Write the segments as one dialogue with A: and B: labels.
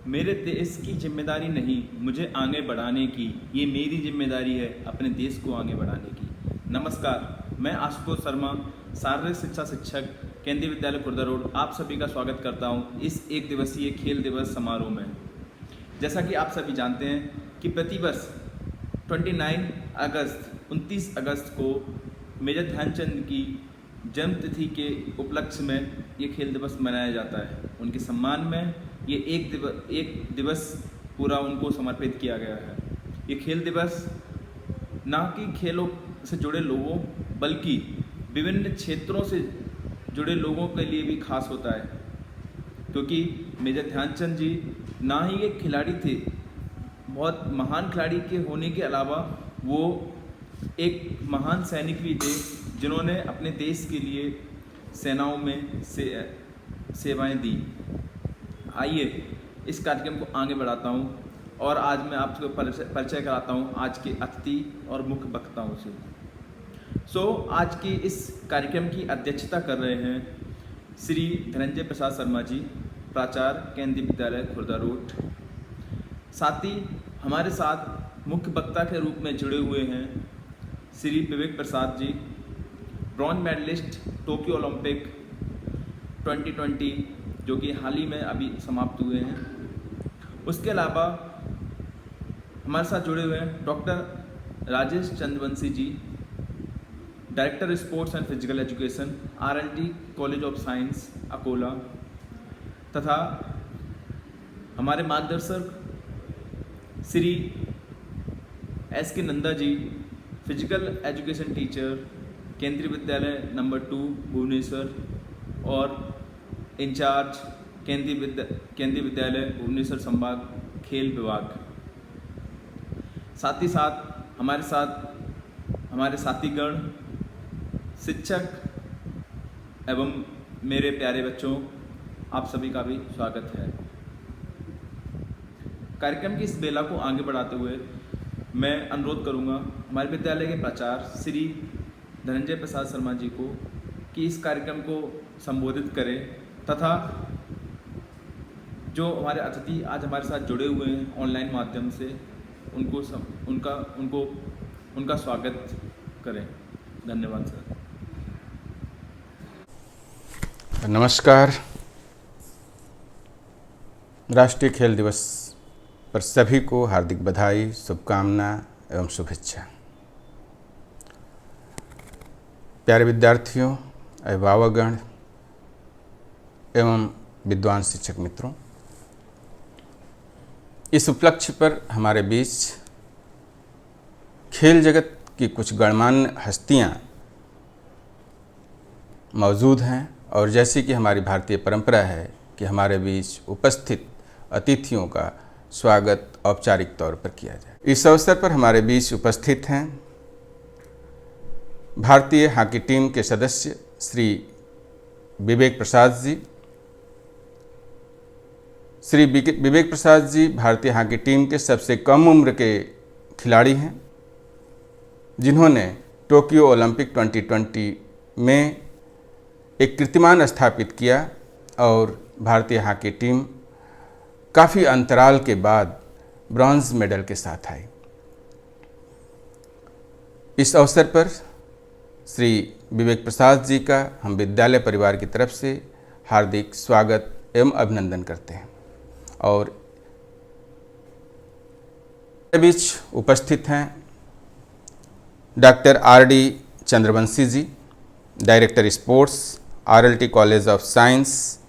A: मेरे देश की जिम्मेदारी नहीं मुझे आगे बढ़ाने की, ये मेरी जिम्मेदारी है अपने देश को आगे बढ़ाने की। नमस्कार, मैं आशुतोष शर्मा, शारीरिक शिक्षा शिक्षक, केंद्रीय विद्यालय खुर्दा रोड, आप सभी का स्वागत करता हूं इस एक दिवसीय खेल दिवस समारोह में। जैसा कि आप सभी जानते हैं कि प्रतिवर्ष 29 अगस्त को मेजर ध्यानचंद की जन्म तिथि के उपलक्ष्य में ये खेल दिवस मनाया जाता है। उनके सम्मान में ये एक दिवस पूरा उनको समर्पित किया गया है। ये खेल दिवस ना कि खेलों से जुड़े लोगों बल्कि विभिन्न क्षेत्रों से जुड़े लोगों के लिए भी खास होता है, क्योंकि मेजर ध्यानचंद जी ना ही एक खिलाड़ी थे, बहुत महान खिलाड़ी के होने के अलावा वो एक महान सैनिक भी थे, जिन्होंने अपने देश के लिए सेनाओं में सेवाएं दी। आइए इस कार्यक्रम को आगे बढ़ाता हूं और आज मैं आपको परिचय कराता हूं आज के अतिथि और मुख्य वक्ताओं से। आज की इस कार्यक्रम की अध्यक्षता कर रहे हैं श्री धनंजय प्रसाद शर्मा जी, प्राचार्य केंद्रीय विद्यालय खुर्दा रोड। साथ ही हमारे साथ मुख्य वक्ता के रूप में जुड़े हुए हैं Shri Vivek Prasad ji, bronze medallist Tokyo Olympic 2020, जो कि हाल ही में अभी समाप्त हुए हैं। उसके अलावा हमारे साथ जुड़े हुए हैं doctor Rajesh Chandravanshi ji, director sports and physical education, RLT college of science Akola, तथा हमारे मार्गदर्शक Shri SK Nanda ji, physical education teacher, Kendriya Vidyalaya number 2 Bhubaneswar और इंचार्ज केंद्रीय विद्यालय भुवनेश्वर संभाग खेल विभाग। साथ ही साथ हमारे साथीगण, शिक्षक एवं मेरे प्यारे बच्चों, आप सभी का भी स्वागत है। कार्यक्रम की इस बेला को आगे बढ़ाते हुए मैं अनुरोध करूंगा हमारे विद्यालय के प्राचार्य श्री धनंजय प्रसाद शर्मा जी को कि इस कार्यक्रम को संबोधित करें, तथा जो हमारे अतिथि आज हमारे साथ जुड़े हुए हैं ऑनलाइन माध्यम से उनका स्वागत करें। धन्यवाद सर।
B: नमस्कार। राष्ट्रीय खेल दिवस पर सभी को हार्दिक बधाई, शुभकामना एवं शुभेच्छा। प्यारे विद्यार्थियों, अभिभावकगण एवं विद्वान शिक्षक मित्रों, इस उपलक्ष्य पर हमारे बीच खेल जगत की कुछ गणमान्य हस्तियां मौजूद हैं और जैसी कि हमारी भारतीय परंपरा है कि हमारे बीच उपस्थित अतिथियों का स्वागत औपचारिक तौर पर किया जाए। इस अवसर पर हमारे बीच उपस्थित हैं भारतीय हॉकी टीम के सदस्य श्री विवेक प्रसाद जी। श्री विवेक प्रसाद जी भारतीय हॉकी टीम के सबसे कम उम्र के खिलाड़ी हैं, जिन्होंने टोक्यो ओलंपिक 2020 में एक कीर्तिमान स्थापित किया और भारतीय हॉकी टीम काफ़ी अंतराल के बाद ब्रॉन्ज मेडल के साथ आई। इस अवसर पर श्री विवेक प्रसाद जी का हम विद्यालय परिवार की तरफ से हार्दिक स्वागत एवं अभिनंदन करते हैं। और बीच उपस्थित हैं doctor RD Chandravanshi ji, director sports, RLT college of science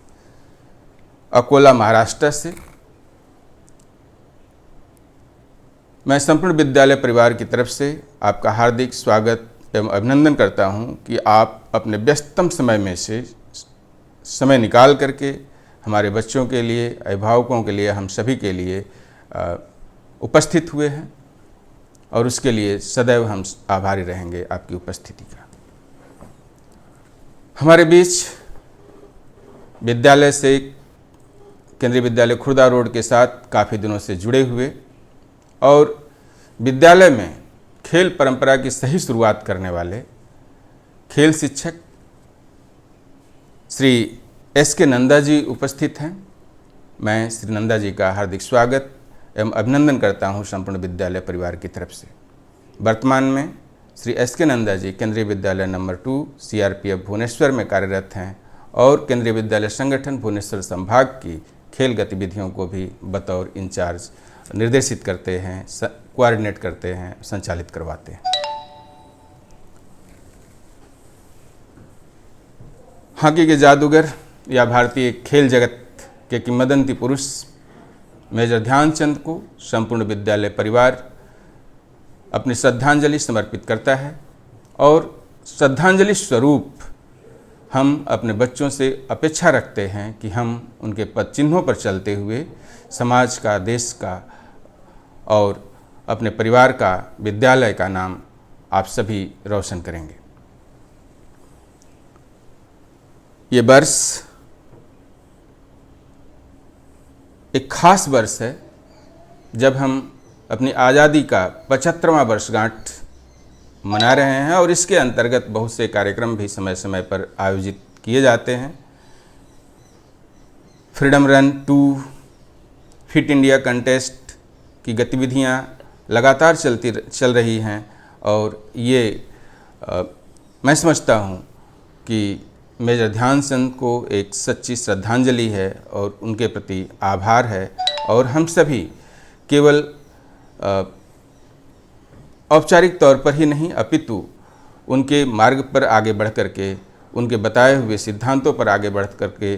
B: Akola Maharashtra से। मैं संपूर्ण विद्यालय परिवार की तरफ से आपका हार्दिक स्वागत एवं अभिनंदन करता हूं कि आप अपने व्यस्ततम समय में से समय निकाल करके हमारे बच्चों के लिए, अभिभावकों के लिए, हम सभी के लिए उपस्थित हुए हैं और उसके लिए सदैव हम आभारी रहेंगे आपकी उपस्थिति का। हमारे बीच विद्यालय से केंद्रीय विद्यालय खुर्दा रोड के साथ काफ़ी दिनों से जुड़े हुए और विद्यालय में खेल परंपरा की सही शुरुआत करने वाले खेल शिक्षक श्री SK नंदा जी उपस्थित हैं, मैं श्री नंदा जी का हार्दिक स्वागत एवं अभिनंदन करता हूं संपूर्ण विद्यालय परिवार की तरफ से। वर्तमान में श्री एस.के. नंदा जी केंद्रीय विद्यालय नंबर 2 CRPF भुवनेश्वर में कार्यरत हैं और केंद्रीय विद्यालय संगठन भुवनेश्वर संभाग की खेल गतिविधियों को भी बतौर इंचार्ज निर्देशित करते हैं, कोऑर्डिनेट करते हैं, संचालित करवाते हैं। हॉकी के जादूगर या भारतीय खेल जगत के किंवदंती पुरुष मेजर ध्यानचंद को संपूर्ण विद्यालय परिवार अपनी श्रद्धांजलि समर्पित करता है और श्रद्धांजलि स्वरूप हम अपने बच्चों से अपेक्षा रखते हैं कि हम उनके पद चिन्हों पर चलते हुए समाज का, देश का और अपने परिवार का, विद्यालय का नाम आप सभी रोशन करेंगे। ये वर्ष एक खास वर्ष है जब हम अपनी आज़ादी का 75वां वर्षगांठ मना रहे हैं और इसके अंतर्गत बहुत से कार्यक्रम भी समय समय पर आयोजित किए जाते हैं। Freedom run 2, fit India contest की गतिविधियां लगातार चल रही हैं और ये मैं समझता हूं कि मेजर ध्यानचंद को एक सच्ची श्रद्धांजलि है और उनके प्रति आभार है और हम सभी केवल औपचारिक तौर पर ही नहीं अपितु उनके मार्ग पर आगे बढ़ करके, उनके बताए हुए सिद्धांतों पर आगे बढ़ करके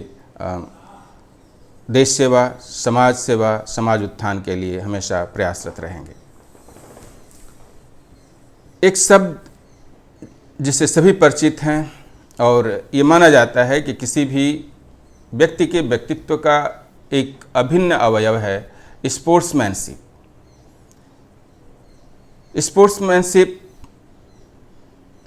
B: देश सेवा, समाज उत्थान के लिए हमेशा प्रयासरत रहेंगे। एक शब्द जिससे सभी परिचित हैं और ये माना जाता है कि किसी भी व्यक्ति के व्यक्तित्व का एक अभिन्न अवयव है स्पोर्ट्समैनशिप। स्पोर्ट्समैनशिप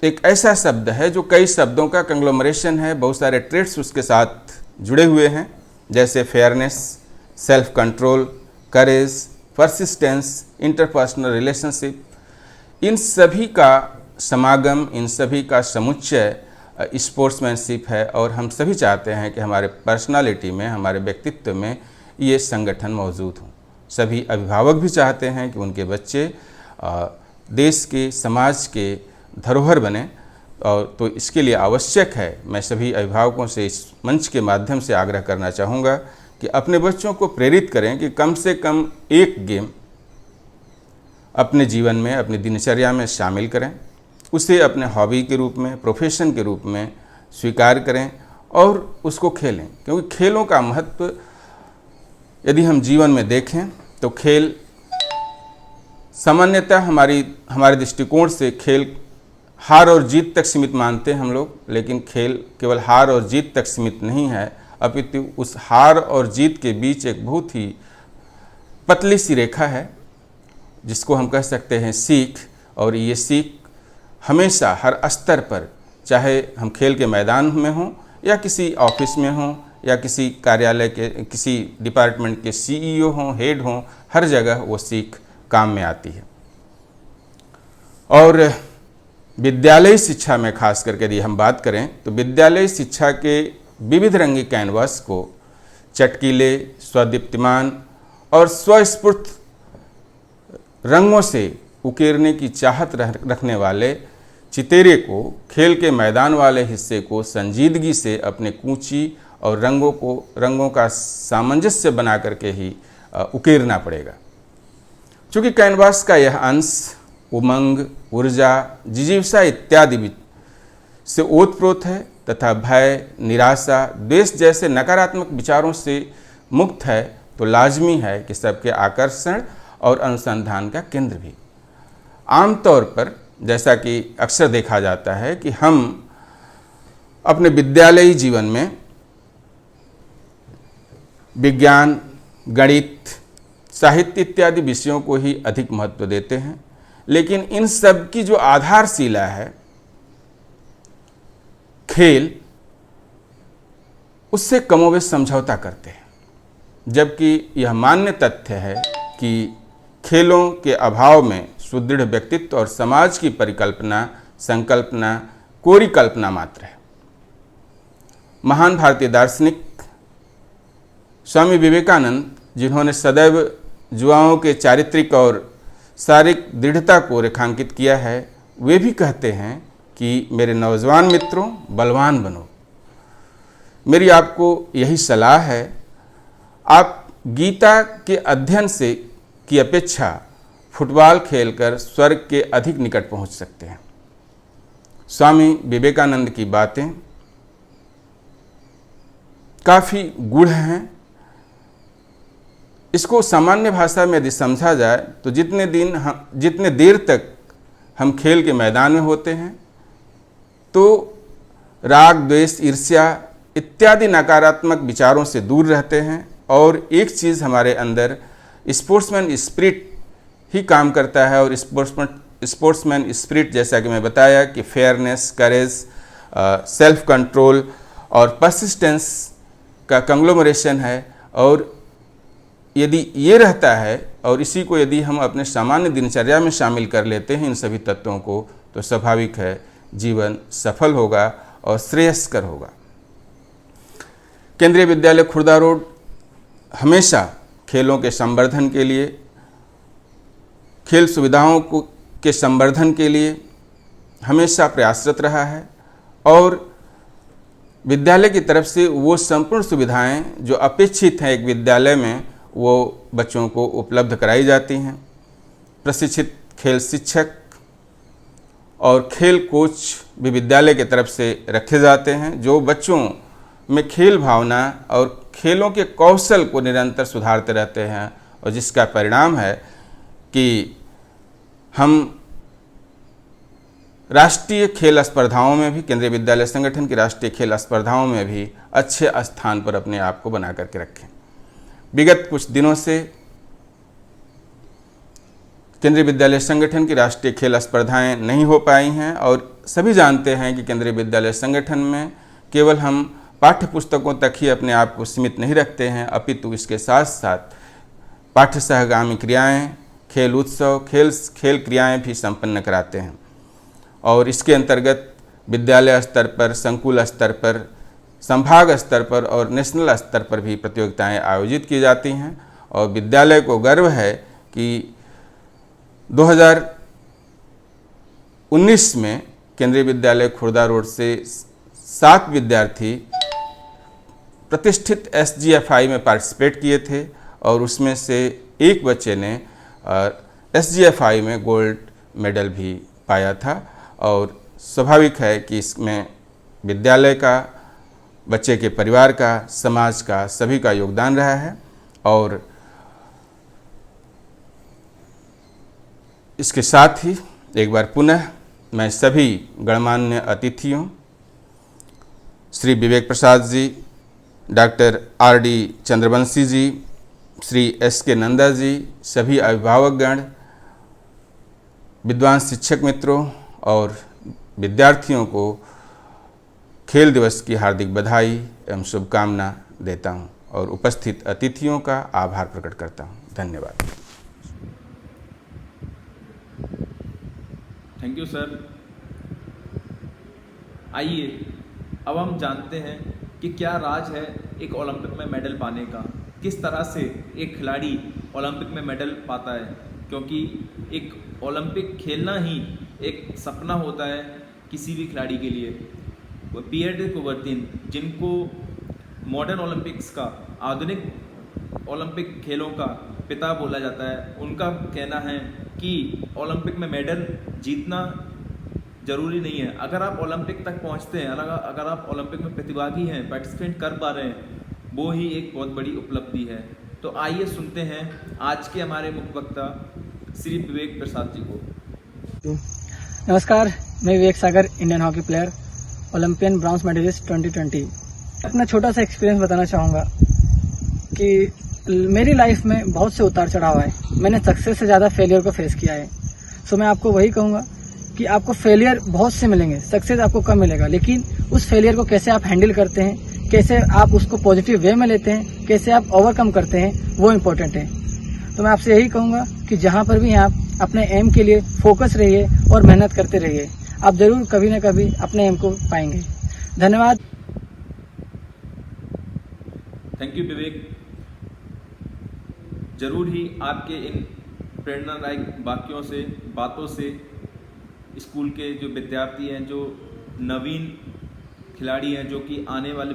B: एक ऐसा शब्द है जो कई शब्दों का कंग्लोमरेशन है, बहुत सारे ट्रेड्स उसके साथ जुड़े हुए हैं जैसे फेयरनेस, सेल्फ कंट्रोल, करेज, परसिस्टेंस, इंटरपर्सनल रिलेशनशिप। इन सभी का समागम, इन सभी का समुच्चय स्पोर्ट्समैनशिप है और हम सभी चाहते हैं कि हमारे पर्सनालिटी में, हमारे व्यक्तित्व में ये संगठन मौजूद हों। सभी अभिभावक भी चाहते हैं कि उनके बच्चे देश के, समाज के धरोहर बने और तो इसके लिए आवश्यक है, मैं सभी अभिभावकों से इस मंच के माध्यम से आग्रह करना चाहूँगा कि अपने बच्चों को प्रेरित करें कि कम से कम एक गेम अपने जीवन में, अपनी दिनचर्या में शामिल करें, उसे अपने हॉबी के रूप में, प्रोफेशन के रूप में स्वीकार करें और उसको खेलें। क्योंकि खेलों का महत्व यदि हम जीवन में देखें तो खेल सामान्यतः हमारे दृष्टिकोण से खेल हार और जीत तक सीमित मानते हैं हम लोग, लेकिन खेल केवल हार और जीत तक सीमित नहीं है, अपितु उस हार और जीत के बीच एक बहुत ही पतली सी रेखा है जिसको हम कह सकते हैं सीख। और ये सीख हमेशा हर स्तर पर, चाहे हम खेल के मैदान में हों या किसी ऑफिस में हों या किसी कार्यालय के, किसी डिपार्टमेंट के CEO हों, हेड हों, हर जगह वो सीख काम में आती है। और विद्यालयी शिक्षा में खास करके यदि हम बात करें तो विद्यालयी शिक्षा के विविध रंगी कैनवास को चटकीले, स्वदीप्तिमान और स्वस्फूर्त रंगों से उकेरने की चाहत रखने वाले चितेरे को, खेल के मैदान वाले हिस्से को संजीदगी से अपने कूंची और रंगों का सामंजस्य बना करके ही उकेरना पड़ेगा। चूँकि कैनवास का यह अंश उमंग, ऊर्जा, जिजीविषा इत्यादि से ओतप्रोत है तथा भय, निराशा, द्वेष जैसे नकारात्मक विचारों से मुक्त है, तो लाजमी है कि सबके आकर्षण और अनुसंधान का केंद्र भी। आमतौर पर जैसा कि अक्सर देखा जाता है कि हम अपने विद्यालयी जीवन में विज्ञान, गणित, साहित्य इत्यादि विषयों को ही अधिक महत्व देते हैं, लेकिन इन सब की जो आधारशिला है खेल, उससे कमोबेश समझौता करते हैं। जबकि यह मान्य तथ्य है कि खेलों के अभाव में सुदृढ़ व्यक्तित्व और समाज की परिकल्पना, संकल्पना कोरी कल्पना मात्र है। महान भारतीय दार्शनिक स्वामी विवेकानंद, जिन्होंने सदैव युवाओं के चारित्रिक और शारीरिक दृढ़ता को रेखांकित किया है, वे भी कहते हैं कि मेरे नौजवान मित्रों, बलवान बनो। मेरी आपको यही सलाह है, आप गीता के अध्ययन से की अपेक्षा फुटबॉल खेलकर स्वर्ग के अधिक निकट पहुंच सकते हैं। स्वामी विवेकानंद की बातें काफ़ी गूढ़ हैं। इसको सामान्य भाषा में यदि समझा जाए तो जितने देर तक हम खेल के मैदान में होते हैं तो राग, द्वेष, ईर्ष्या इत्यादि नकारात्मक विचारों से दूर रहते हैं और एक चीज़ हमारे अंदर स्पोर्ट्समैन स्पिरिट ही काम करता है। और स्पोर्ट्समैन स्पिरिट, जैसा कि मैं बताया, कि फेयरनेस, करेज, सेल्फ कंट्रोल और परसिस्टेंस का कंग्लोमरेशन है। और यदि ये रहता है और इसी को यदि हम अपने सामान्य दिनचर्या में शामिल कर लेते हैं इन सभी तत्वों को, तो स्वाभाविक है जीवन सफल होगा और श्रेयस्कर होगा। केंद्रीय विद्यालय खुर्दा रोड हमेशा खेलों के संवर्धन के लिए, खेल सुविधाओं के संवर्धन के लिए हमेशा प्रयासरत रहा है और विद्यालय की तरफ से वो संपूर्ण सुविधाएं जो अपेक्षित हैं एक विद्यालय में, वो बच्चों को उपलब्ध कराई जाती हैं। प्रशिक्षित खेल शिक्षक और खेल कोच भी विद्यालय की तरफ से रखे जाते हैं, जो बच्चों में खेल भावना और खेलों के कौशल को निरंतर सुधारते रहते हैं और जिसका परिणाम है कि हम राष्ट्रीय खेल स्पर्धाओं में भी, केंद्रीय विद्यालय संगठन की राष्ट्रीय खेल स्पर्धाओं में भी अच्छे स्थान पर अपने आप को बना करके रखें। विगत कुछ दिनों से केंद्रीय विद्यालय संगठन की राष्ट्रीय खेल स्पर्धाएं नहीं हो पाई हैं और सभी जानते हैं कि केंद्रीय विद्यालय संगठन में केवल हम पाठ्य पुस्तकों तक ही अपने आप को सीमित नहीं रखते हैं, अपितु इसके साथ साथ पाठ्य सहगामी क्रियाएं, खेल उत्सव, खेल क्रियाएं भी संपन्न कराते हैं। और इसके अंतर्गत विद्यालय स्तर पर, संकुल स्तर पर, संभाग स्तर पर और नेशनल स्तर पर भी प्रतियोगिताएं आयोजित की जाती हैं। और विद्यालय को गर्व है कि 2019 में केंद्रीय विद्यालय खुर्दा रोड से 7 विद्यार्थी प्रतिष्ठित SGFI में पार्टिसिपेट किए थे और उसमें से एक बच्चे ने SGFI में गोल्ड मेडल भी पाया था। और स्वाभाविक है कि इसमें विद्यालय का, बच्चे के परिवार का, समाज का, सभी का योगदान रहा है। और इसके साथ ही एक बार पुनः मैं सभी गणमान्य अतिथियों, श्री विवेक प्रसाद जी, डॉक्टर RD चंद्रवंशी जी, श्री SK नंदा जी, सभी अभिभावकगण, विद्वान शिक्षक मित्रों और विद्यार्थियों को खेल दिवस की हार्दिक बधाई एवं शुभकामना देता हूं और उपस्थित अतिथियों का आभार प्रकट करता हूं। धन्यवाद।
A: Thank you sir. आइए अब हम जानते हैं कि क्या राज है एक ओलंपिक में मेडल पाने का, किस तरह से एक खिलाड़ी ओलंपिक में मेडल पाता है, क्योंकि एक ओलंपिक खेलना ही एक सपना होता है किसी भी खिलाड़ी के लिए। वो पियर डे कुबर्तिन, जिनको मॉडर्न ओलंपिक्स का, आधुनिक ओलंपिक खेलों का पिता बोला जाता है, उनका कहना है कि ओलंपिक में मेडल जीतना जरूरी नहीं है। अगर आप ओलंपिक तक पहुंचते हैं, अगर आप ओलंपिक में प्रतिभागी हैं, पार्टिसिपेट कर पा रहे हैं, वो ही एक बहुत बड़ी उपलब्धि है। तो आइए सुनते हैं आज के हमारे मुख्य वक्ता श्री विवेक प्रसाद जी को।
C: नमस्कार, मैं Vivek Sagar, Indian hockey player, Olympian bronze medalist 2020। अपना छोटा सा एक्सपीरियंस बताना चाहूँगा कि मेरी लाइफ में बहुत से उतार चढ़ाव आए। मैंने सक्सेस से ज़्यादा फेलियर को फेस किया है। सो मैं आपको वही कहूँगा कि आपको फेलियर बहुत से मिलेंगे, सक्सेस आपको कम मिलेगा, लेकिन उस फेलियर को कैसे आप हैंडल करते हैं, कैसे आप उसको पॉजिटिव वे में लेते हैं, कैसे आप ओवरकम करते हैं, वो इम्पोर्टेंट है। तो मैं आपसे यही कहूँगा कि जहाँ पर भी आप अपने एम के लिए फोकस रहिए और मेहनत करते रहिए, आप जरूर कभी न कभी अपने एम को पाएंगे। धन्यवाद।
A: थैंक यू विवेक। ज़रूर ही आपके इन प्रेरणादायक बातों से स्कूल के जो विद्यार्थी हैं, जो नवीन खिलाड़ी हैं, जो कि आने वाले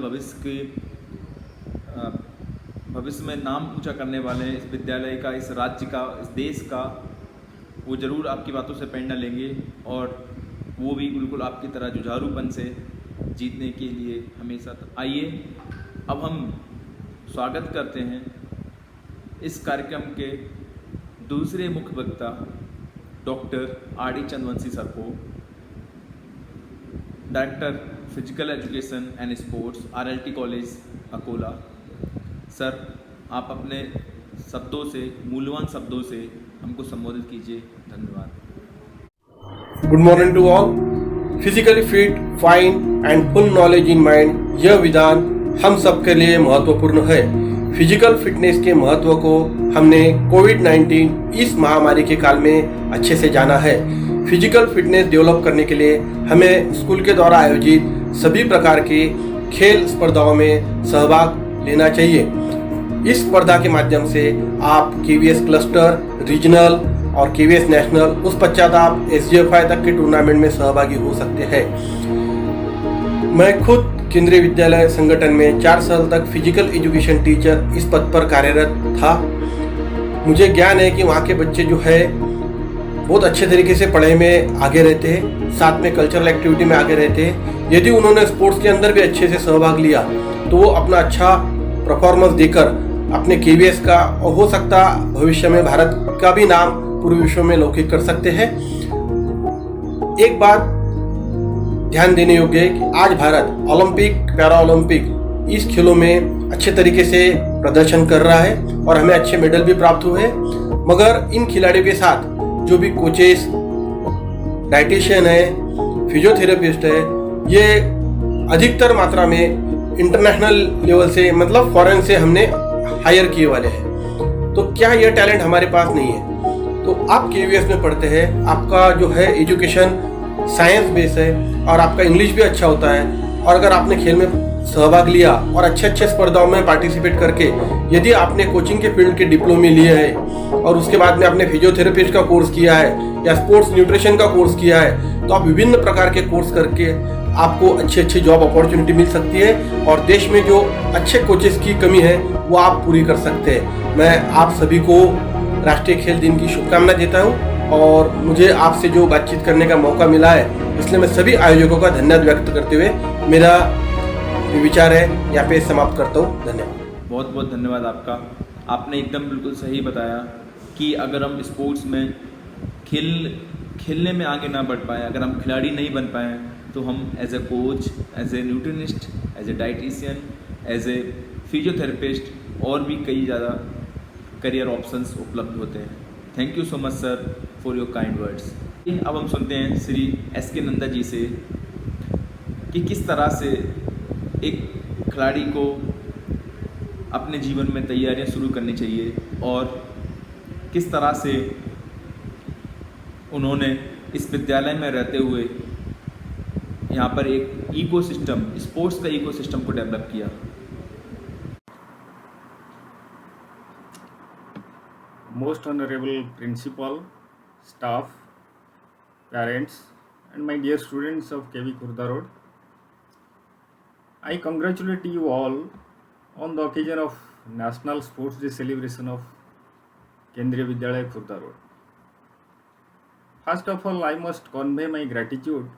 A: भविष्य में नाम ऊंचा करने वाले हैं इस विद्यालय का, इस राज्य का, इस देश का, वो ज़रूर आपकी बातों से प्रेरणा लेंगे और वो भी बिल्कुल आपकी तरह जुझारूपन से जीतने के लिए हमेशा। आइए अब हम स्वागत करते हैं इस कार्यक्रम के दूसरे मुख्य वक्ता डॉक्टर आर.डी. चंद्रवंशी सर को, director physical education and sports, RLT college Akola. Sir, आप अपने शब्दों से, मूल्यवान शब्दों से हमको संबोधित कीजिए। धन्यवाद।
D: Good morning to all. Physically fit, fine and full knowledge in mind, यह विधान हम सबके लिए महत्वपूर्ण है। फिजिकल फिटनेस के महत्व को हमने कोविड-19 इस महामारी के काल में अच्छे से जाना है। फिजिकल फिटनेस डेवलप करने के लिए हमें स्कूल के द्वारा आयोजित सभी प्रकार के खेल स्पर्धाओं में सहभाग लेना चाहिए। इस स्पर्धा के माध्यम से आप KVS क्लस्टर, रीजनल और KVS नेशनल, उस पश्चात आप SGFI तक के टूर्नामेंट में सहभागी हो सकते हैं। मैं खुद केंद्रीय विद्यालय संगठन में 4 साल तक फिजिकल एजुकेशन टीचर इस पद पर कार्यरत था। मुझे ज्ञान है कि वहाँ के बच्चे जो है बहुत अच्छे तरीके से पढ़ाई में आगे रहते हैं, साथ में कल्चरल एक्टिविटी में आगे रहते हैं। यदि उन्होंने स्पोर्ट्स के अंदर भी अच्छे से सहभाग लिया तो वो अपना अच्छा परफॉर्मेंस देकर अपने KVS का और हो सकता भविष्य में भारत का भी नाम पूरे विश्व में लौकिक कर सकते हैं। एक बात ध्यान देने योग्य है कि आज भारत ओलंपिक, पैरा ओलंपिक इस खेलों में अच्छे तरीके से प्रदर्शन कर रहा है और हमें अच्छे मेडल भी प्राप्त हुए हैं। मगर इन खिलाड़ियों के साथ जो भी कोचेस, डाइटिशियन है, फिजियोथेरेपिस्ट है, ये अधिकतर मात्रा में इंटरनेशनल लेवल से, मतलब फॉरेन से हमने हायर किए वाले हैं। तो क्या यह टैलेंट हमारे पास नहीं है? तो आप KVS में पढ़ते हैं, आपका जो है एजुकेशन साइंस बेस है और आपका इंग्लिश भी अच्छा होता है, और अगर आपने खेल में सहभाग लिया और अच्छे अच्छे स्पर्धाओं में पार्टिसिपेट करके यदि आपने कोचिंग के फील्ड के डिप्लोमे लिए हैं और उसके बाद में आपने फिजियोथेरेपिस्ट का कोर्स किया है या स्पोर्ट्स न्यूट्रिशन का कोर्स किया है, तो आप विभिन्न प्रकार के कोर्स करके आपको अच्छी जॉब अपॉर्चुनिटी मिल सकती है और देश में जो अच्छे कोचेस की कमी है वो आप पूरी कर सकते हैं। मैं आप सभी को राष्ट्रीय खेल दिन की शुभकामना देता हूँ और मुझे आपसे जो बातचीत करने का मौका मिला है, इसलिए मैं सभी आयोजकों का धन्यवाद व्यक्त करते हुए मेरा विचार है यहाँ पे समाप्त करता हूँ। धन्यवाद।
A: बहुत बहुत धन्यवाद आपका। आपने एकदम बिल्कुल सही बताया कि अगर हम स्पोर्ट्स में खेलने में आगे ना बढ़ पाए, अगर हम खिलाड़ी नहीं बन पाए, तो हम as a coach, as a nutritionist, as a dietitian, as a physiotherapist और भी कई ज़्यादा करियर ऑप्शंस उपलब्ध होते हैं। Thank you so much sir for your kind words. अब हम सुनते हैं श्री SK नंदा जी से कि किस तरह से एक खिलाड़ी को अपने जीवन में तैयारियां शुरू करनी चाहिए और किस तरह से उन्होंने इस विद्यालय में रहते हुए यहाँ पर एक इकोसिस्टम, स्पोर्ट्स का इकोसिस्टम को डेवलप किया।
E: Most honorable principal, staff, parents and my dear students of KV Khurda Road, I congratulate you all on the occasion of National Sports Day celebration of Kendriya Vidyalaya Khurda Road. First of all, I must convey my gratitude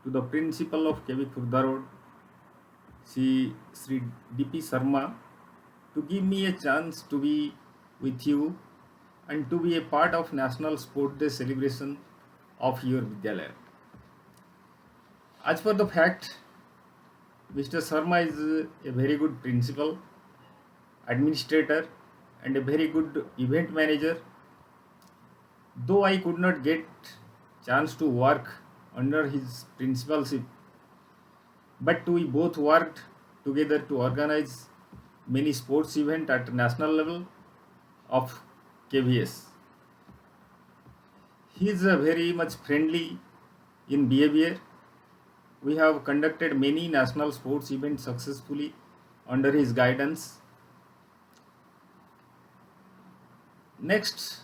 E: to the principal of KV Khurda Road, Sri D.P. Sharma, to give me a chance to be with you and to be a part of National Sport Day celebration of your Vidyalaya. As for the fact, Mr. Sharma is a very good principal, administrator and a very good event manager. Though I could not get chance to work under his principalship, but we both worked together to organize many sports events at national level of KVS. He is very much friendly in behavior. We have conducted many national sports events successfully under his guidance. Next,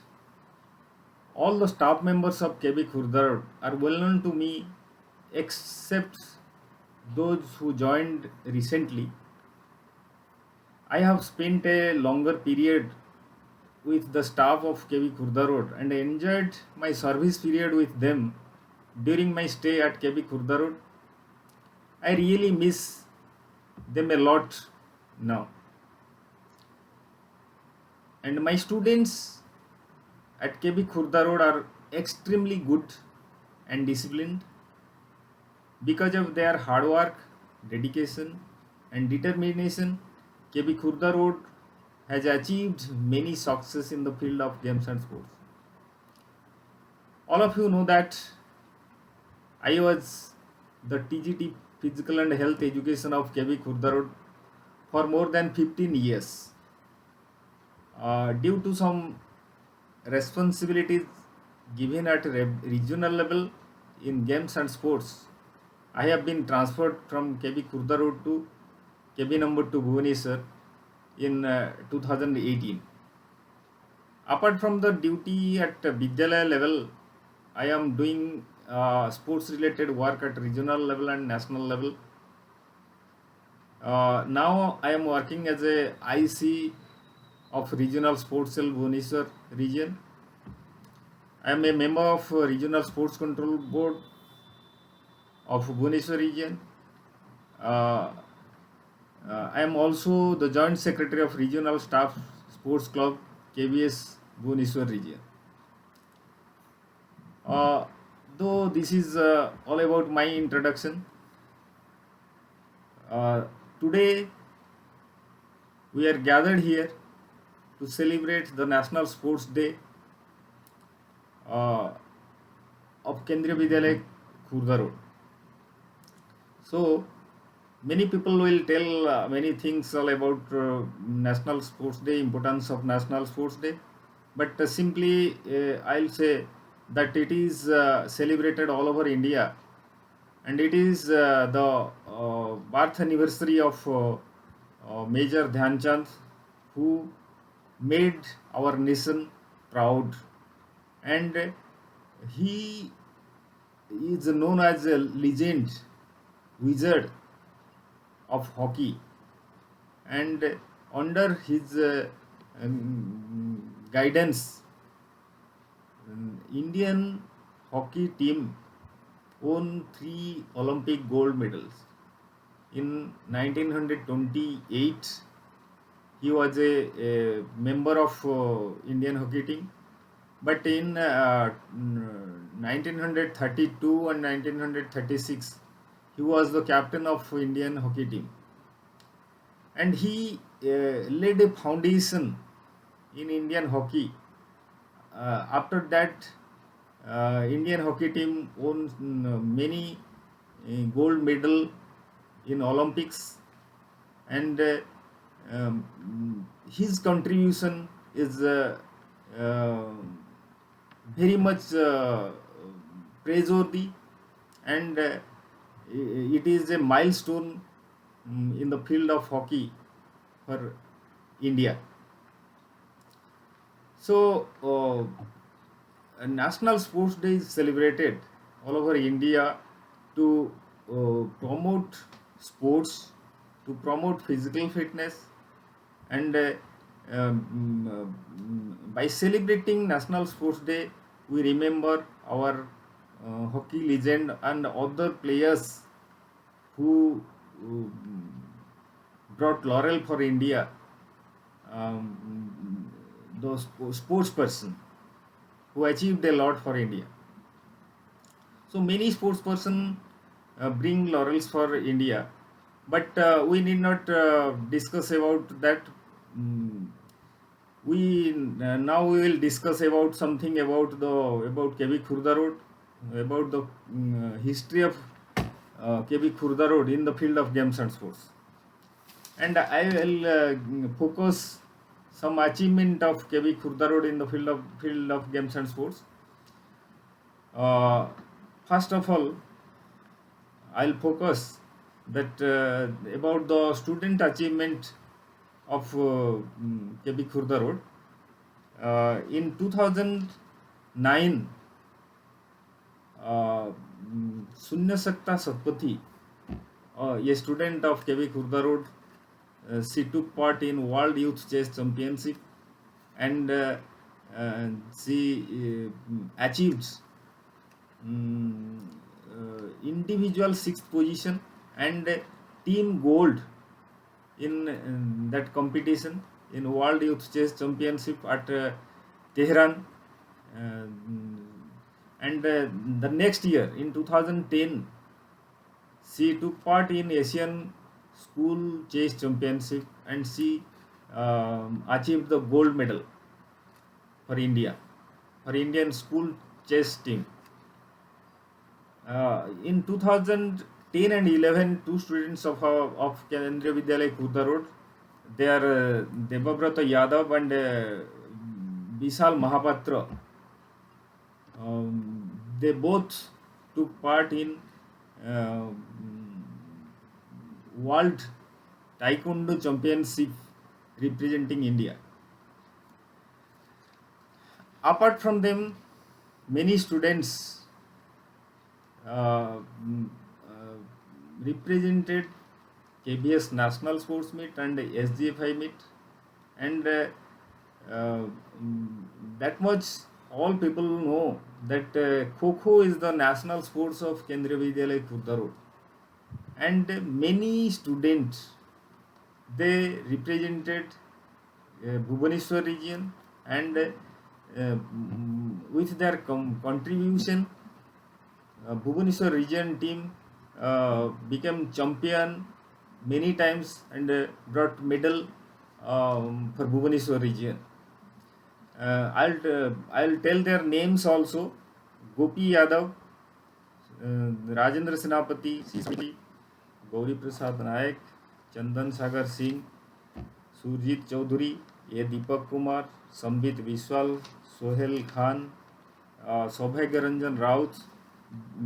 E: all the staff members of KB Khurda Road are well known to me, except those who joined recently. I have spent a longer period with the staff of KB Khurda Road and enjoyed my service period with them during my stay at KB Khurda Road. I really miss them a lot now. And my students at KB Khurda Road are extremely good and disciplined. Because of their hard work, dedication, and determination, KB Khurda Road has achieved many success in the field of games and sports. All of you know that I was the TGT Physical and Health Education of KB Khurda Road for more than 15 years. Due to some responsibilities given at regional level in games and sports, I have been transferred from KB Khurda Road to KB number 2 Bhubaneswar in 2018. Apart from the duty at Vidyalaya level, I am doing sports related work at regional level and national level. Now I am working as a IC of Regional Sports Cell Bhubaneswar region. I am a member of Regional Sports Control Board of Bhubaneswar region. I am also the Joint Secretary of Regional Staff Sports Club KBS Bhubaneswar region. Though this is all about my introduction, today we are gathered here to celebrate the National Sports Day of Kendriya Vidyalaya Khurda Road. So many people will tell many things all about National Sports Day, importance of National Sports Day, but simply I'll say that it is celebrated all over India, and it is the birth anniversary of Major Dhyan Chand, who made our nation proud, and he is known as a legend, wizard of hockey, and under his guidance, Indian hockey team won 3 Olympic gold medals. In 1928, he was a member of Indian hockey team, but in 1932 and 1936, he was the captain of Indian hockey team, and he laid a foundation in Indian hockey. After that, Indian hockey team won many gold medal in Olympics, and his contribution is very much praiseworthy, and it is a milestone in the field of hockey for India. So, National Sports Day is celebrated all over India to promote sports, to promote physical fitness, and by celebrating National Sports Day, we remember our hockey legend and other players who brought laurel for India. Those sports person who achieved a lot for India. So many sports person bring laurels for India, but we need not discuss about that. Now we will discuss about something about KB Khurda Road, about the history of KB Khurda Road in the field of games and sports, and I will focus some achievement of KB Khurda Road in the field of games and sports. First of all, I'll focus that about the student achievement of KB Khurda Road. In 2009, Sunyasakta Satpathy, a student of KB Khurda Road, she took part in World Youth Chess Championship, and she achieved individual 6th position and team gold in that competition in World Youth Chess Championship at Tehran. And the next year, in 2010, she took part in Asian School Chess Championship, and she achieved the gold medal for India, for Indian school chess team. In 2010 and 11, two students of Kendriya Vidyalaya Khurda Road, they are Debabrata Yadav and Vishal Mahapatra. They both took part in World Taekwondo Championship representing India. Apart from them, many students represented KBS National Sports Meet and SGFI Meet, and that much all people know that Kho-Kho is the national sports of Kendriya Vidyalaya Khurda Road, and many students, they represented Bhubaneswar region, and with their contribution, Bhubaneswar region team became champion many times and brought medal for Bhubaneswar region. I'll tell their names also: Gopi Yadav, Rajendra Senapati, CCP, Gauri Prasad Nayak, Chandan Sagar Singh, Surjit Chaudhary, A. Deepak Kumar, Sambit Biswal, Sohel Khan, Saubhagya Ranjan Raut,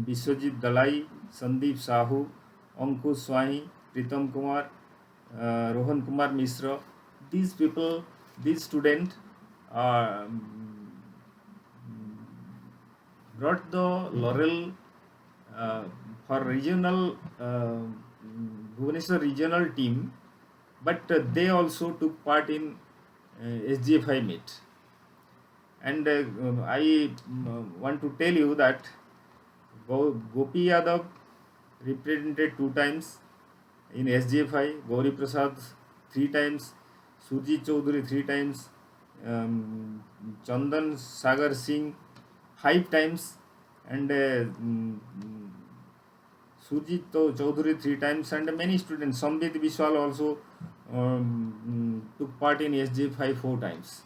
E: Biswajit Dalai, Sandeep Sahu, Ankush Swahi, Pritam Kumar, Rohan Kumar Misra. These people, these students brought the laurel for regional Bhubaneswar regional team, but they also took part in SGFI meet. And I want to tell you that Gopi Yadav represented 2 times in SGFI, Gauri Prasad 3 times, Surjit Chaudhary 3 times, Chandan Sagar Singh 5 times, and Surjit Chaudhary 3 times, and many students. Sambit Biswal also took part in SGFI 4 times.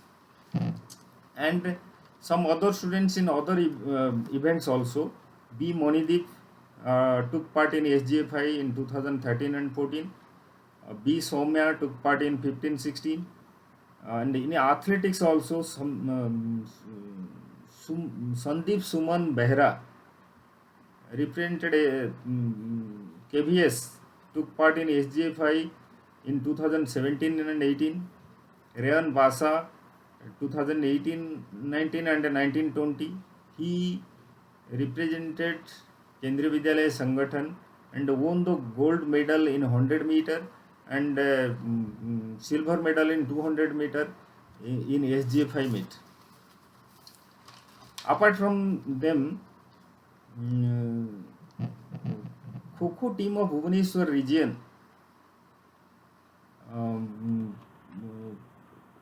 E: And some other students in other events also. B. Monideep took part in SGFI in 2013 and 14. B. Soumya took part in 15-16. And in athletics also, Sandeep Suman Behra represented KBS, took part in SGFI in 2017 and 18. Rayan Basa 2018-19 and 19-20. He represented Kendriya Vidyalaya Sangathan and won the gold medal in 100 meter and silver medal in 200 meter in SGFI meet. Apart from them, Kho-Kho team of Bhubaneswar region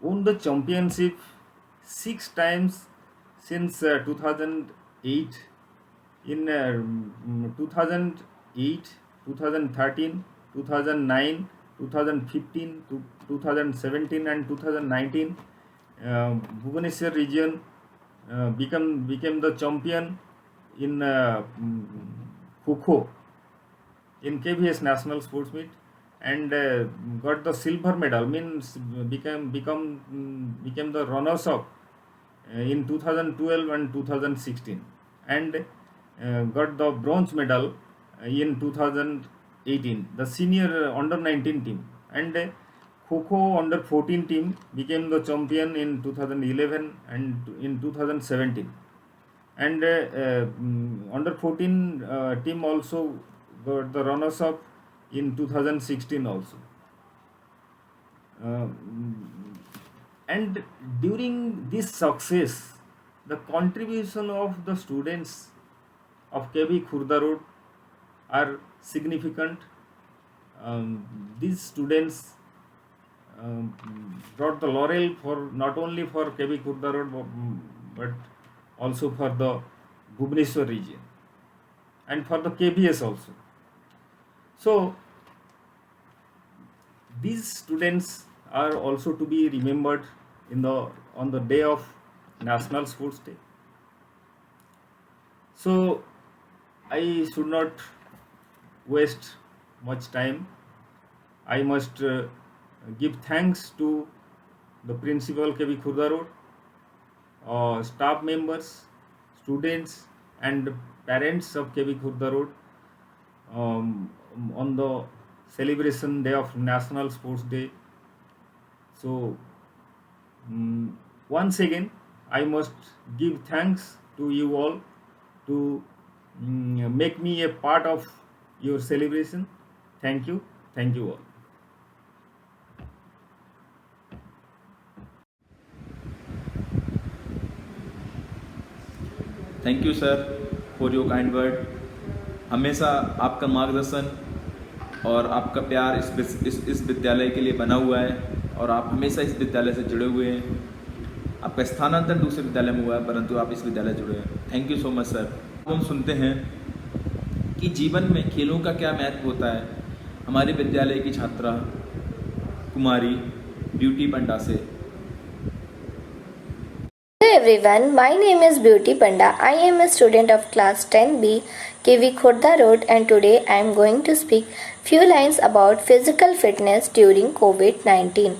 E: won the championship 6 times since 2008. In 2008, 2013, 2009, 2015, 2017 and 2019, Bhubaneswar region became the champion in Kho-Kho in KBS National Sports Meet, and got the silver medal, means became the runners up in 2012 and 2016, and got the bronze medal in 2018, the senior under 19 team. And Kho under 14 team became the champion in 2011 and in 2017, and under 14 team also got the runners up in 2016 also. And during this success, the contribution of the students of KB Khurda Road are significant. These students brought the laurel for not only for KB Khurda Road but also for the Bhubaneswar region and for the KBS also. So these students are also to be remembered on the day of National Sports Day. So I should not waste much time. I must give thanks to the principal KB Khurda Road, staff members, students and parents of KB Khurda Road on the celebration day of National Sports Day. So once again I must give thanks to you all to make me a part of your celebration. Thank you all.
A: Thank you sir for your kind word. हमेशा आपका मार्गदर्शन और आपका प्यार इस विद्यालय के लिए बना हुआ है और आप हमेशा इस विद्यालय से जुड़े हुए हैं। आपका स्थानांतरण दूसरे विद्यालय में हुआ है परंतु आप इस विद्यालय जुड़े हैं। Thank you so much sir. हम सुनते हैं कि जीवन में खेलों का क्या महत्व होता है। हमारे विद्यालय की छात्रा कुमारी ब्यूटी पंडा से।
F: Hello everyone, my name is Beauty Panda. I am a student of class 10B, KV Khurda Road, and today I am going to speak few lines about physical fitness during COVID-19.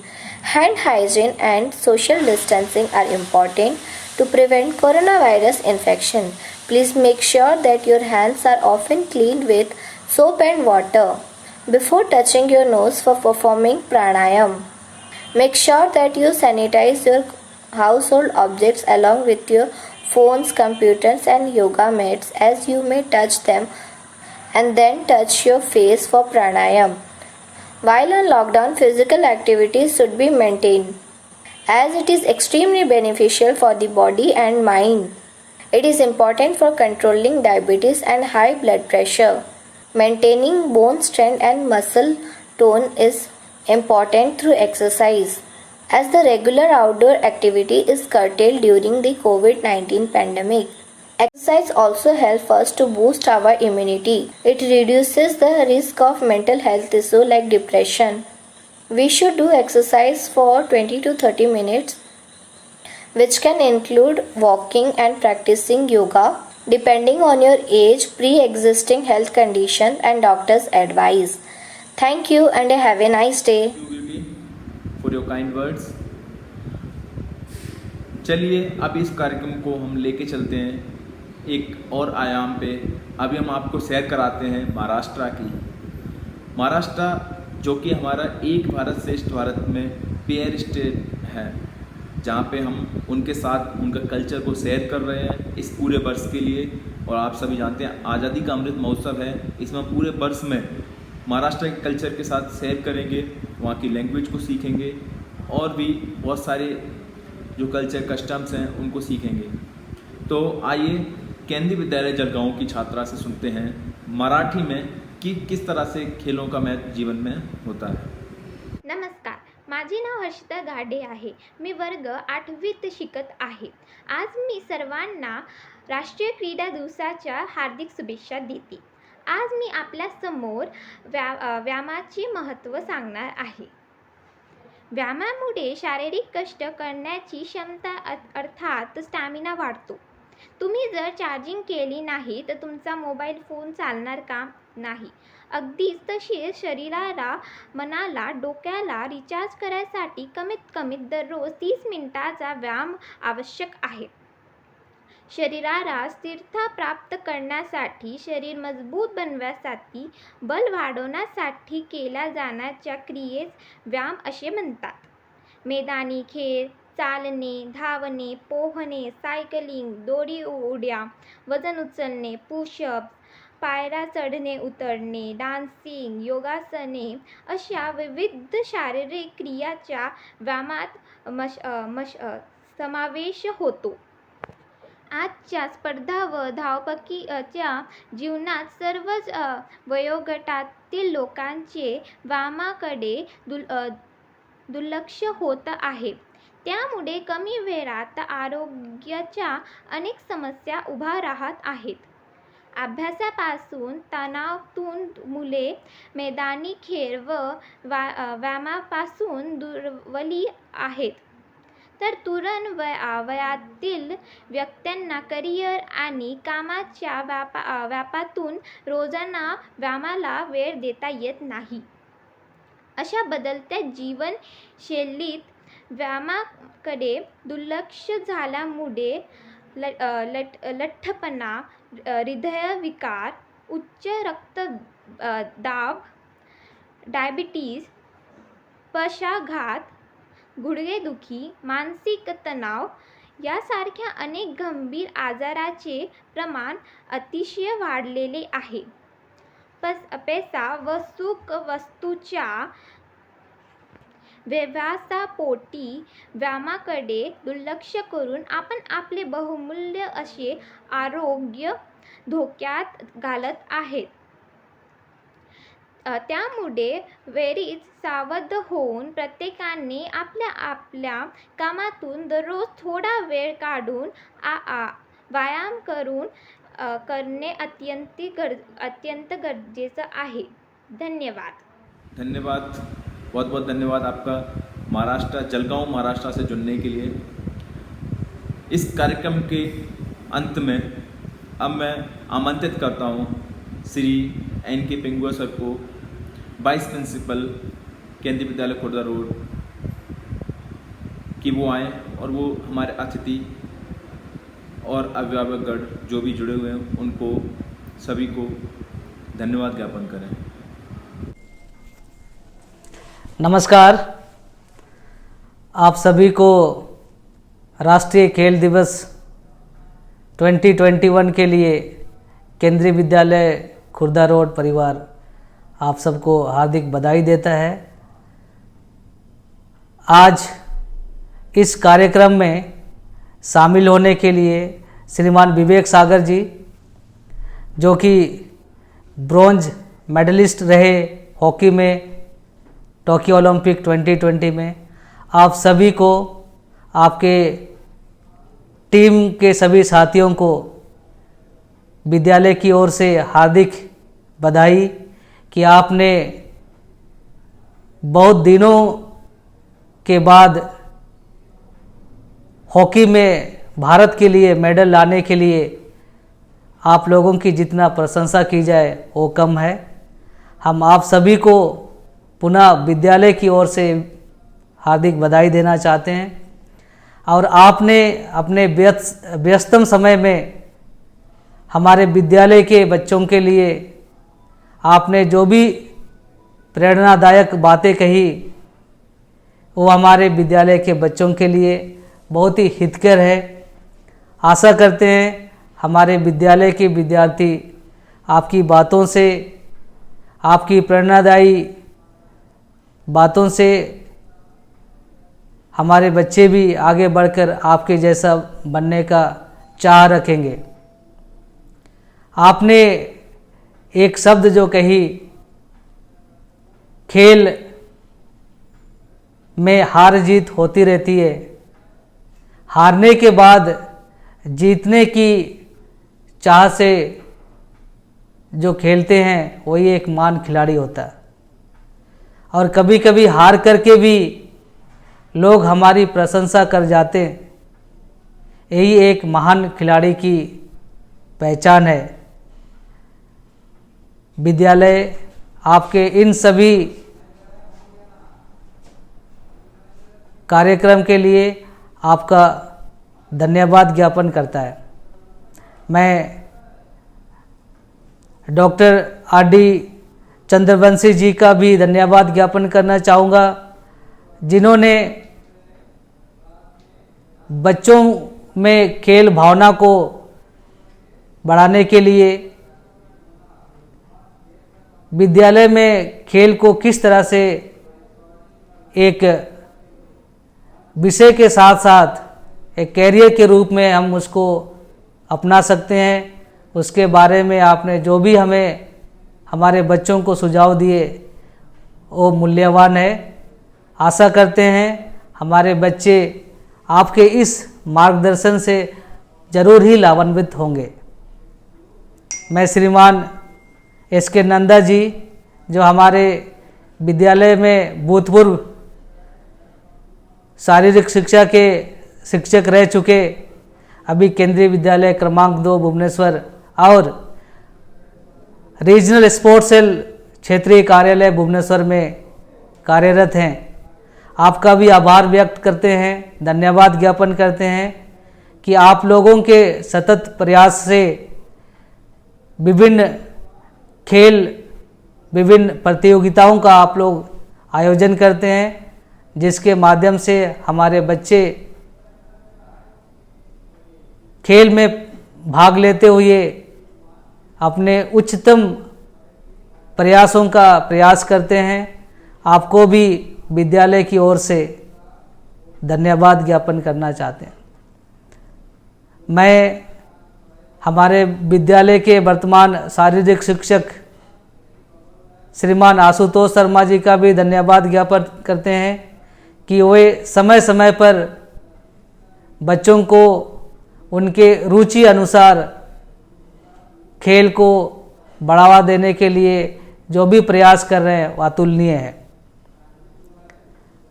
F: Hand hygiene and social distancing are important to prevent coronavirus infection. Please make sure that your hands are often cleaned with soap and water before touching your nose for performing pranayam. Make sure that you sanitize your household objects along with your phones, computers and yoga mats, as you may touch them and then touch your face for pranayam. While on lockdown, physical activities should be maintained as it is extremely beneficial for the body and mind. It is important for controlling diabetes and high blood pressure. Maintaining bone strength and muscle tone is important through exercise, as the regular outdoor activity is curtailed during the COVID-19 pandemic. Exercise also helps us to boost our immunity. It reduces the risk of mental health issues like depression. We should do exercise for 20 to 30 minutes, which can include walking and practicing yoga, depending on your age, pre-existing health condition and doctor's advice. Thank you and have a nice day.
A: For your kind words. चलिए अब इस कार्यक्रम को हम लेके चलते हैं एक और आयाम पे। अभी हम आपको सैर कराते हैं महाराष्ट्र की। महाराष्ट्र जो कि हमारा एक भारत श्रेष्ठ भारत में पेयर स्टेट है, जहाँ पे हम उनके साथ उनका कल्चर को सैर कर रहे हैं इस पूरे वर्ष के लिए। और आप सभी जानते हैं आज़ादी का अमृत महोत्सव है, इसमें पूरे वर्ष में महाराष्ट्र के कल्चर के साथ सैर करेंगे, वहाँ की लैंग्वेज को सीखेंगे और भी बहुत सारे जो कल्चर कस्टम्स हैं उनको सीखेंगे। तो आइए केंद्रीय विद्यालय जलगांव की छात्रा से सुनते हैं मराठी में कि किस तरह से खेलों का महत्व जीवन में होता है।
G: नमस्कार, माझे नाव हर्षिता घाडे आहे। मी वर्ग 8वीत शिकत आहे। आज मी सर्वांना राष्ट्रीय क्रीडा दिवसाच्या हार्दिक शुभेच्छा देते। आज मी आपल्या समोर व्यायामाचे महत्त्व सांगणार आहे। व्यायामामुळे शारीरिक कष्ट करण्याची क्षमता अर्थात स्टॅमिना वाढतो। तुम्ही जर चार्जिंग केली नाही तर तुमचा मोबाईल फोन चालणार का नाही। अगदीच तसेच शरीराला, मनाला, डोक्याला रिचार्ज करायसाठी कमीत कमी दररोज 30 मिनिटाचा व्यायाम आवश्यक आहे। शरीराला स्थिरता प्राप्त करण्यासाठी, शरीर मजबूत बनवण्यासाठी, बल वाढवण्यासाठी केल्या जाणाऱ्या क्रियेस व्यायाम असे म्हणतात. मैदानी खेळ, चालणे, धावणे, पोहणे, सायकलिंग, दोरी उड्या, वजन उचलणे, पुशअप्स, पायऱ्या चढणे उतरणे, डान्सिंग, योगासने अशा विविध शारीरिक क्रियाच्या व्यायामात समावेश होतो. आजच्या स्पर्धा व धावपळीच्या जीवनात सर्वच वयोगटातील लोकांचे व्यायामाकडे दुर्लक्ष होत आहे. त्यामुळे कमी वेळात आरोग्याच्या अनेक समस्या उभा राहत आहेत. अभ्यासापासून तणावातून मुले मैदानी खेळ व व्यायामापासून दुरावली आहेत, तर तरुण वयातील व्यक्तींना करिअर आणि कामाच्या व्यापातून रोजाना व्यायामाला वेळ देता येत नाही. अशा बदलत्या जीवनशैलीत व्यायामाकडे दुर्लक्ष झाल्यामुळे लठ्ठपणा, हृदयविकार, उच्च रक्तदाब, डायबिटीज, पक्षाघात, गुडघेदुखी, मानसिक तणाव यासारख्या अनेक गंभीर आजाराचे प्रमाण अतिशय वाढलेले आहे. पैसा व सुख वस्तूच्या व्यवसायापोटी व्यायामाकडे दुर्लक्ष करून आपण आपले बहुमूल्य असे आरोग्य धोक्यात घालत आहेत. त्यामुळे वेळीच सावध होऊन प्रत्येकाने आपल्या आपल्या कामातून दररोज थोडा वेळ काढून व्यायाम करणे अत्यंत गरजेचं आहे.
A: धन्यवाद, बहुत बहुत धन्यवाद आपका महाराष्ट्र, जलगांव महाराष्ट्र से जुड़ने के लिए. इस कार्यक्रम के अंत में अब मैं आमंत्रित करता हूँ श्री NK पिंगुआ सर को, वाइस प्रिंसिपल केंद्रीय विद्यालय खुर्दा रोड, कि वो आएँ और वो हमारे अतिथि और अभिभावकगण जो भी जुड़े हुए हैं उनको सभी को धन्यवाद ज्ञापन करें.
H: नमस्कार, आप सभी को राष्ट्रीय खेल दिवस 2021 के लिए केंद्रीय विद्यालय खुर्दा रोड परिवार आप सबको हार्दिक बधाई देता है. आज इस कार्यक्रम में शामिल होने के लिए श्रीमान विवेक सागर जी, जो कि ब्रॉन्ज मेडलिस्ट रहे हॉकी में टोक्यो ओलंपिक 2020 में, आप सभी को, आपके टीम के सभी साथियों को विद्यालय की ओर से हार्दिक बधाई कि आपने बहुत दिनों के बाद हॉकी में भारत के लिए मेडल लाने के लिए आप लोगों की जितना प्रशंसा की जाए वो कम है. हम आप सभी को पुनः विद्यालय की ओर से हार्दिक बधाई देना चाहते हैं. और आपने अपने व्यस्तम समय में हमारे विद्यालय के बच्चों के लिए आपने जो भी प्रेरणादायक बातें कही वो हमारे विद्यालय के बच्चों के लिए बहुत ही हितकर है. आशा करते हैं हमारे विद्यालय के विद्यार्थी आपकी बातों से, आपकी प्रेरणादायी बातों से हमारे बच्चे भी आगे बढ़कर आपके जैसा बनने का चाह रखेंगे. आपने एक शब्द जो कही, खेल में हार जीत होती रहती है, हारने के बाद जीतने की चाह से जो खेलते हैं वही एक महान खिलाड़ी होता है. और कभी कभी हार करके भी लोग हमारी प्रशंसा कर जाते हैं, यही एक महान खिलाड़ी की पहचान है. विद्यालय आपके इन सभी कार्यक्रम के लिए आपका धन्यवाद ज्ञापन करता है. मैं डॉक्टर R.D. चंद्रवंशी जी का भी धन्यवाद ज्ञापन करना चाहूँगा, जिन्होंने बच्चों में खेल भावना को बढ़ाने के लिए विद्यालय में खेल को किस तरह से एक विषय के साथ साथ एक कैरियर के रूप में हम उसको अपना सकते हैं, उसके बारे में आपने जो भी हमें हमारे बच्चों को सुझाव दिए वो मूल्यवान है। आशा करते हैं हमारे बच्चे आपके इस मार्गदर्शन से जरूर ही लाभान्वित होंगे। मैं श्रीमान S.K. नंदा जी, जो हमारे विद्यालय में भूतपूर्व शारीरिक शिक्षा के शिक्षक रह चुके, अभी केंद्रीय विद्यालय क्रमांक 2 भुवनेश्वर और रीजनल स्पोर्ट्स सेल क्षेत्रीय कार्यालय भुवनेश्वर में कार्यरत हैं, आपका भी आभार व्यक्त करते हैं, धन्यवाद ज्ञापन करते हैं कि आप लोगों के सतत प्रयास से विभिन्न खेल, विभिन्न प्रतियोगिताओं का आप लोग आयोजन करते हैं, जिसके माध्यम से हमारे बच्चे खेल में भाग लेते हुए अपने उच्चतम प्रयासों का प्रयास करते हैं। आपको भी विद्यालय की ओर से धन्यवाद ज्ञापन करना चाहते हैं। मैं हमारे विद्यालय के वर्तमान शारीरिक शिक्षक श्रीमान आशुतोष शर्मा जी का भी धन्यवाद ज्ञापन करते हैं कि वे समय समय पर बच्चों को उनके रुचि अनुसार खेल को बढ़ावा देने के लिए जो भी प्रयास कर रहे हैं वह अतुलनीय है।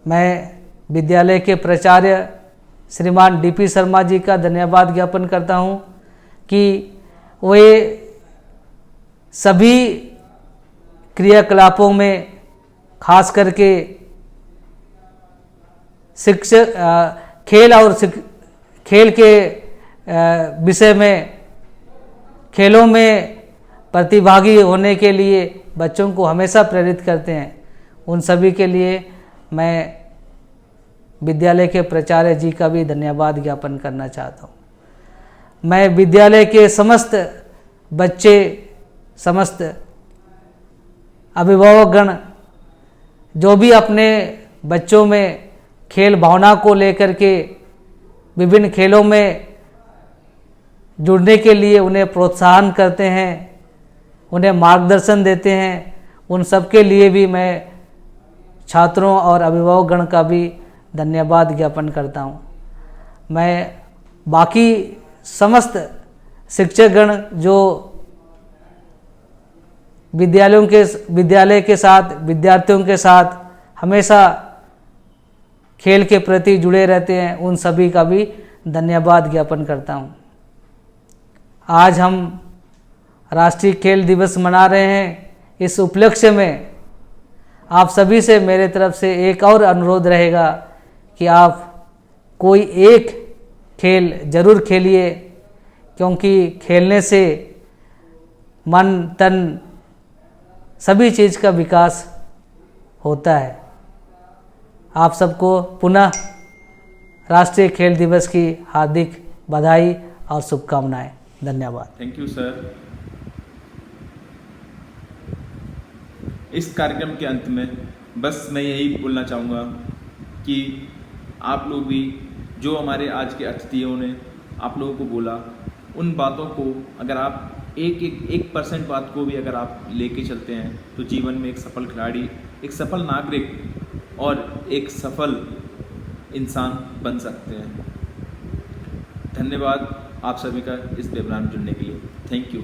H: मैं विद्यालय के प्राचार्य श्रीमान D.P. शर्मा जी का धन्यवाद ज्ञापन करता हूं कि वे सभी क्रियाकलापों में खास करके शिक्षक खेल और खेल के विषय में खेलों में प्रतिभागी होने के लिए बच्चों को हमेशा प्रेरित करते हैं। उन सभी के लिए मैं विद्यालय के प्राचार्य जी का भी धन्यवाद ज्ञापन करना चाहता हूँ। मैं विद्यालय के समस्त बच्चे, समस्त अभिभावकगण जो भी अपने बच्चों में खेल भावना को लेकर के विभिन्न खेलों में जुड़ने के लिए उन्हें प्रोत्साहन करते हैं, उन्हें मार्गदर्शन देते हैं, उन सब के लिए भी मैं छात्रों और अभिभावकगण का भी धन्यवाद ज्ञापन करता हूँ। मैं बाकी समस्त शिक्षकगण जो विद्यालय के साथ, विद्यार्थियों के साथ हमेशा खेल के प्रति जुड़े रहते हैं, उन सभी का भी धन्यवाद ज्ञापन करता हूँ। आज हम राष्ट्रीय खेल दिवस मना रहे हैं। इस उपलक्ष्य में आप सभी से मेरे तरफ से एक और अनुरोध रहेगा कि आप कोई एक खेल जरूर खेलिए, क्योंकि खेलने से मन, तन, सभी चीज़ का विकास होता है। आप सबको पुनः राष्ट्रीय खेल दिवस की हार्दिक बधाई और शुभकामनाएं। धन्यवाद।
A: Thank you sir. इस कार्यक्रम के अंत में बस मैं यही बोलना चाहूँगा कि आप लोग भी, जो हमारे आज के अतिथियों ने आप लोगों को बोला, उन बातों को अगर आप एक % बात को भी अगर आप लेके चलते हैं तो जीवन में एक सफल खिलाड़ी, एक सफल नागरिक और एक सफल इंसान बन सकते हैं। धन्यवाद आप सभी का इस वेबिनार में जुड़ने के लिए। Thank you.